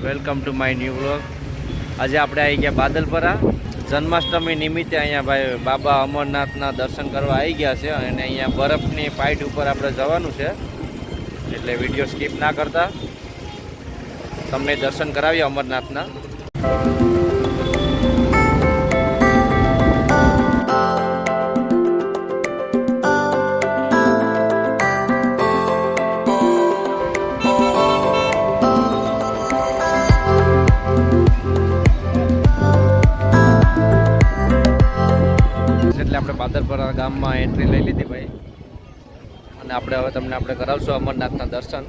Welcome to my new vlog. આજે આપણે આવી ગયા બાદલપરા. જન્માષ્ટમી નિમિત્તે અહીંયા ભાઈ બાબા અમરનાથના દર્શન કરવા આવી ગયા છે અને અહીંયા બરફની પાઇટ ઉપર આપણે જવાનું છે, એટલે વિડીયો સ્કીપ ના કરતા તમને દર્શન કરાવીએ અમરનાથના. એટલે આપણે બાદલપરા ગામમાં એન્ટ્રી લઈ લીધી ભાઈ, અને હવે તમને કરાવશું અમરનાથના દર્શન.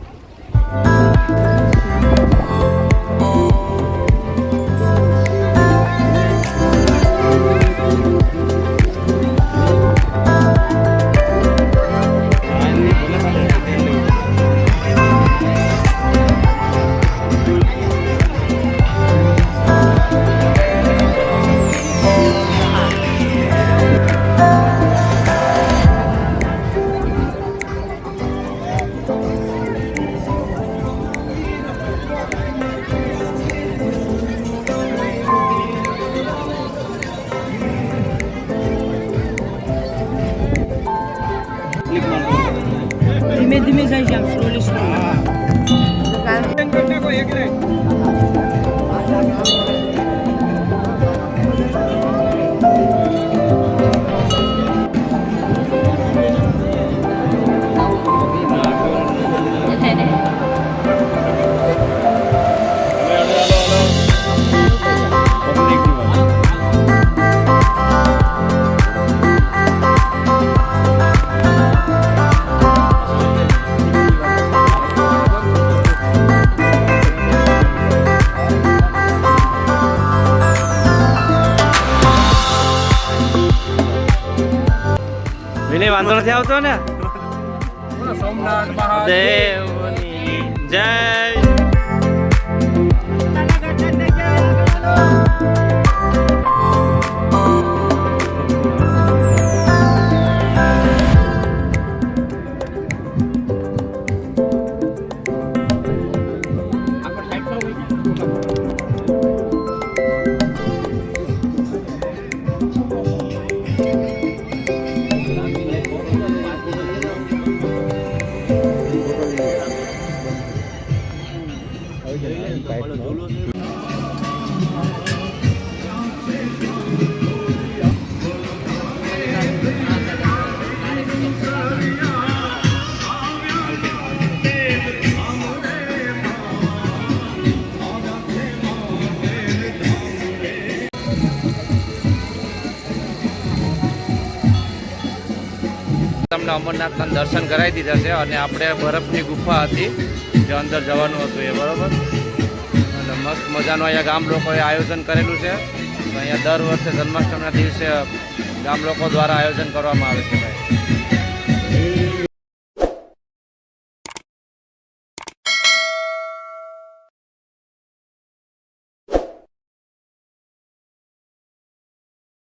ધીમે ધીમે જાય છે, આમ સ્લોલી વિનય વાંધો નથી આવતો ને. સોમનાથ મહાદેવની જય. તમને અમરનાથના દર્શન કરાવી દીધા છે અને આપણે બરફની ગુફા હતી જે અંદર જવાનું હતું એ, બરાબર. અને મસ્ત મજાનું અહીંયા ગામ લોકોએ આયોજન કરેલું છે. અહીંયા દર વર્ષે જન્માષ્ટમીના દિવસે ગામ લોકો દ્વારા આયોજન કરવામાં આવે છે ભાઈ.